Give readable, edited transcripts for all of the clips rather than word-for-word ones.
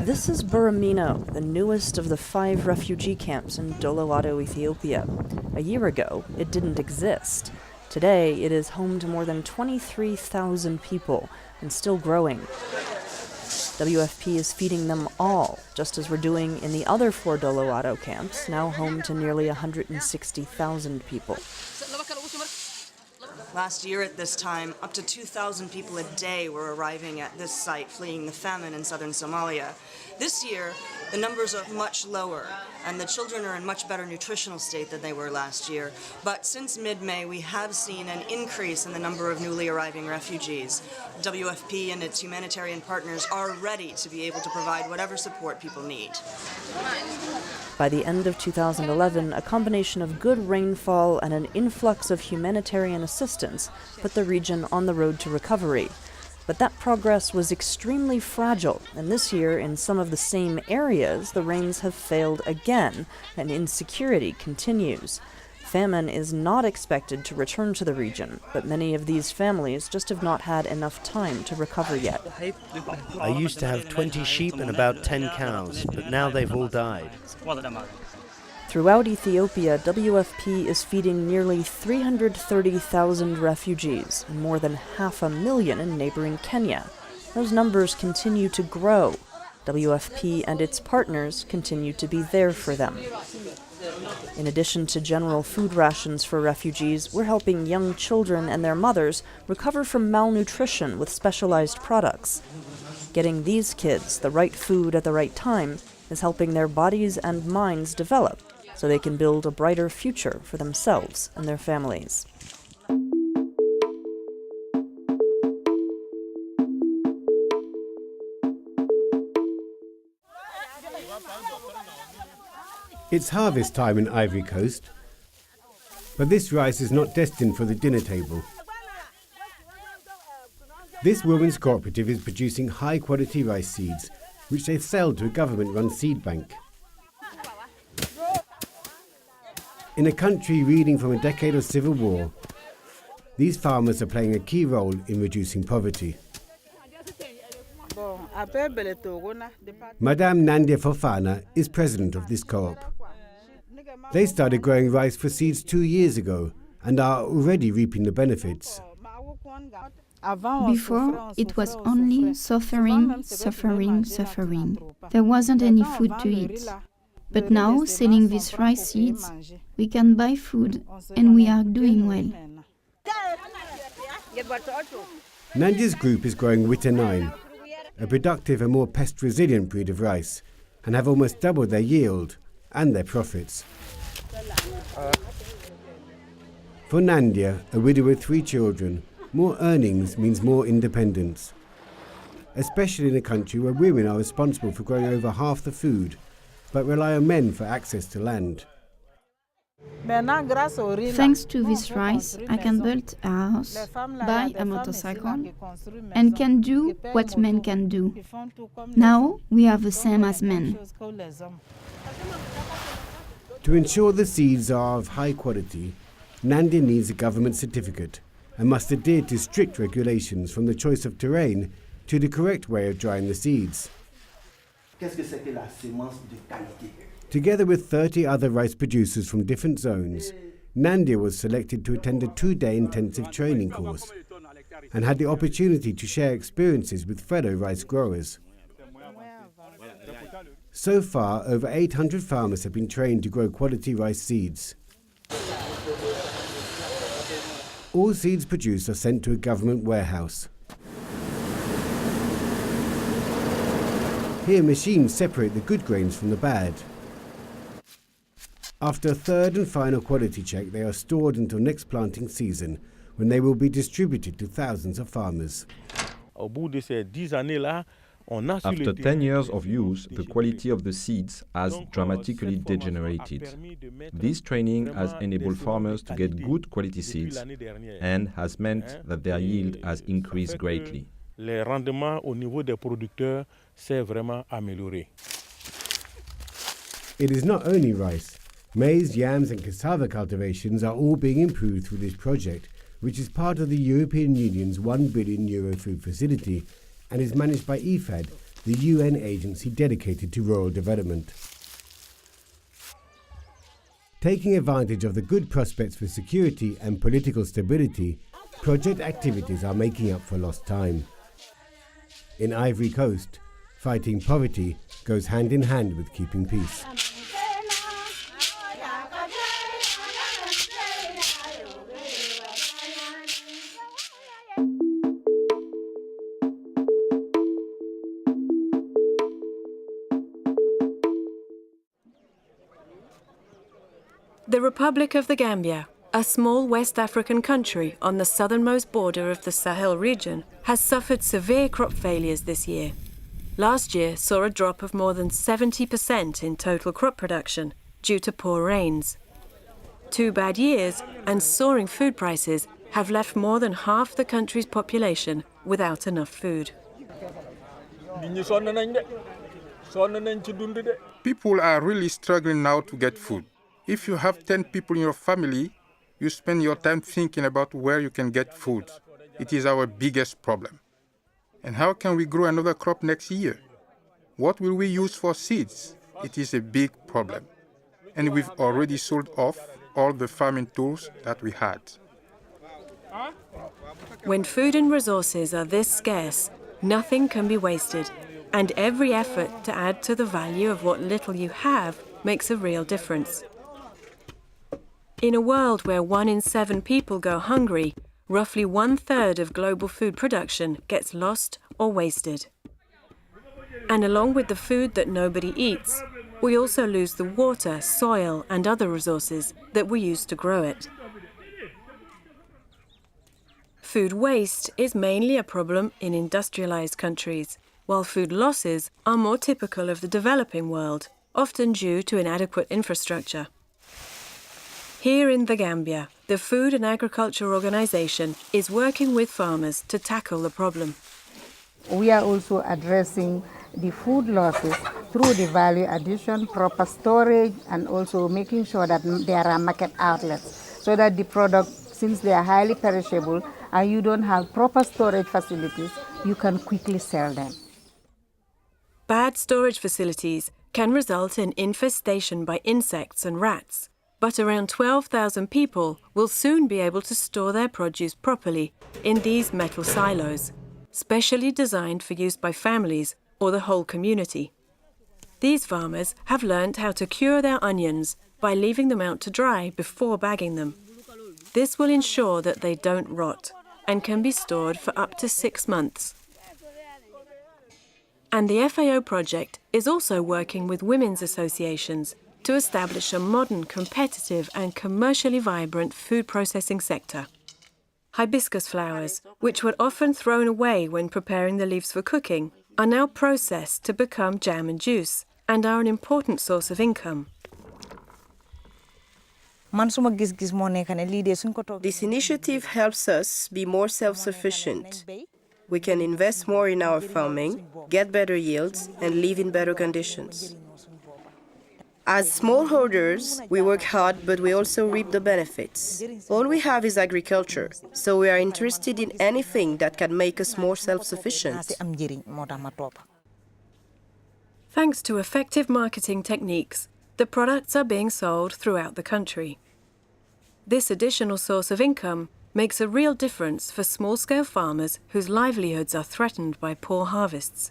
This is Buramino, the newest of the 5 refugee camps in Dolo, Ethiopia. A year ago, it didn't exist. Today, it is home to more than 23,000 people, and still growing. WFP is feeding them all, just as we're doing in the other 4 Dolo camps, now home to nearly 160,000 people. Last year at this time, up to 2,000 people a day were arriving at this site fleeing the famine in southern Somalia. This year, the numbers are much lower, and the children are in much better nutritional state than they were last year. But since mid-May, we have seen an increase in the number of newly arriving refugees. WFP and its humanitarian partners are ready to be able to provide whatever support people need. By the end of 2011, a combination of good rainfall and an influx of humanitarian assistance put the region on the road to recovery. But that progress was extremely fragile, and this year, in some of the same areas, the rains have failed again, and insecurity continues. Famine is not expected to return to the region, but many of these families just have not had enough time to recover yet. I used to have 20 sheep and about 10 cows, but now they've all died. Throughout Ethiopia, WFP is feeding nearly 330,000 refugees, and more than 500,000 in neighboring Kenya. Those numbers continue to grow. WFP and its partners continue to be there for them. In addition to general food rations for refugees, we're helping young children and their mothers recover from malnutrition with specialized products. Getting these kids the right food at the right time is helping their bodies and minds develop, so they can build a brighter future for themselves and their families. It's harvest time in Ivory Coast, but this rice is not destined for the dinner table. This women's cooperative is producing high-quality rice seeds, which they sell to a government-run seed bank. In a country reeling from a decade of civil war, these farmers are playing a key role in reducing poverty. Madame Nandia Fofana is president of this co-op. They started growing rice for seeds 2 years ago and are already reaping the benefits. Before, it was only suffering. There wasn't any food to eat. But now, selling these rice seeds, we can buy food, and we are doing well. Nandia's group is growing Witter 9, a productive and more pest-resilient breed of rice, and have almost doubled their yield and their profits. For Nandia, a widow with 3 children, more earnings means more independence, especially in a country where women are responsible for growing over half the food, but rely on men for access to land. Thanks to this rice, I can build a house, buy a motorcycle, and can do what men can do. Now we are the same as men. To ensure the seeds are of high quality, Nandia needs a government certificate and must adhere to strict regulations from the choice of terrain to the correct way of drying the seeds. Together with 30 other rice producers from different zones, Nandia was selected to attend a 2-day intensive training course and had the opportunity to share experiences with fellow rice growers. So far, over 800 farmers have been trained to grow quality rice seeds. All seeds produced are sent to a government warehouse. Here, machines separate the good grains from the bad. After a third and final quality check, they are stored until next planting season, when they will be distributed to thousands of farmers. After 10 years of use, the quality of the seeds has dramatically degenerated. This training has enabled farmers to get good quality seeds and has meant that their yield has increased greatly. Le rendement au niveau des producteurs s'est vraiment amélioré. It is not only rice. Maize, yams and cassava cultivations are all being improved through this project, which is part of the European Union's €1 billion food facility and is managed by IFAD, the UN agency dedicated to rural development. Taking advantage of the good prospects for security and political stability, project activities are making up for lost time. In Ivory Coast, fighting poverty goes hand in hand with keeping peace. The Republic of the Gambia, a small West African country on the southernmost border of the Sahel region, has suffered severe crop failures this year. Last year saw a drop of more than 70% in total crop production due to poor rains. 2 bad years and soaring food prices have left more than half the country's population without enough food. People are really struggling now to get food. If you have 10 people in your family, you spend your time thinking about where you can get food. It is our biggest problem. And how can we grow another crop next year? What will we use for seeds? It is a big problem. And we've already sold off all the farming tools that we had. When food and resources are this scarce, nothing can be wasted, and every effort to add to the value of what little you have makes a real difference. In a world where 1 in 7 people go hungry, roughly 1/3 of global food production gets lost or wasted. And along with the food that nobody eats, we also lose the water, soil, and other resources that we use to grow it. Food waste is mainly a problem in industrialized countries, while food losses are more typical of the developing world, often due to inadequate infrastructure. Here in the Gambia, the Food and Agriculture Organization is working with farmers to tackle the problem. We are also addressing the food losses through the value addition, proper storage, and also making sure that there are market outlets so that the product, since they are highly perishable and you don't have proper storage facilities, you can quickly sell them. Bad storage facilities can result in infestation by insects and rats, but around 12,000 people will soon be able to store their produce properly in these metal silos, specially designed for use by families or the whole community. These farmers have learned how to cure their onions by leaving them out to dry before bagging them. This will ensure that they don't rot and can be stored for up to 6 months. And the FAO project is also working with women's associations to establish a modern, competitive and commercially vibrant food processing sector. Hibiscus flowers, which were often thrown away when preparing the leaves for cooking, are now processed to become jam and juice and are an important source of income. This initiative helps us be more self-sufficient. We can invest more in our farming, get better yields, and live in better conditions. As smallholders, we work hard, but we also reap the benefits. All we have is agriculture, so we are interested in anything that can make us more self-sufficient. Thanks to effective marketing techniques, the products are being sold throughout the country. This additional source of income makes a real difference for small-scale farmers whose livelihoods are threatened by poor harvests.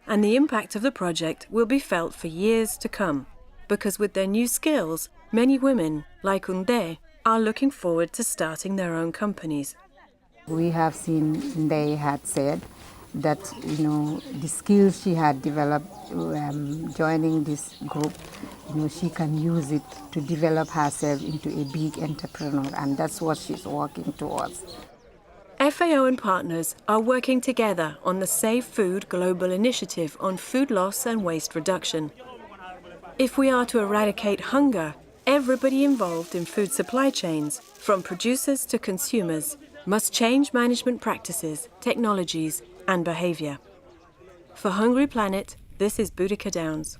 And the impact of the project will be felt for years to come, because with their new skills, many women, like Unde, are looking forward to starting their own companies. We have seen they had said that, the skills she had developed joining this group, she can use it to develop herself into a big entrepreneur, and that's what she's working towards. FAO and partners are working together on the Save Food Global Initiative on food loss and waste reduction. If we are to eradicate hunger, everybody involved in food supply chains, from producers to consumers, must change management practices, technologies, and behavior. For Hungry Planet, this is Boudica Downs.